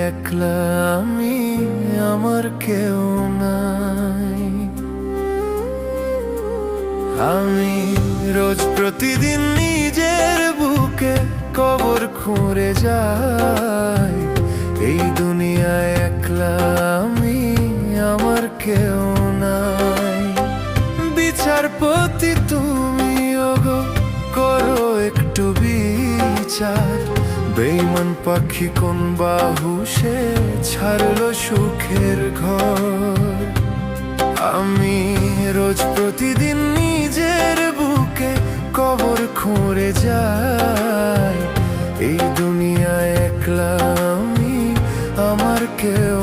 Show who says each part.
Speaker 1: একলা আমি, আমার কেউ নাই। আমি রোজ প্রতিদিন নিজের বুকে কবর খুঁড়ে যাই। এই দুনিয়ায় একলা আমি, আমার কেউ নাই। বিচারপতি তুমি ওগো, করো একটু বিচার। বেঈমান পাখি কোন বাহু সে ছাড়লো সুখের ঘর। আমি রোজ প্রতিদিন নিজের বুকে কবর খুঁড়ে যাই। এই দুনিয়ায় একলা আমি, আমার কেউ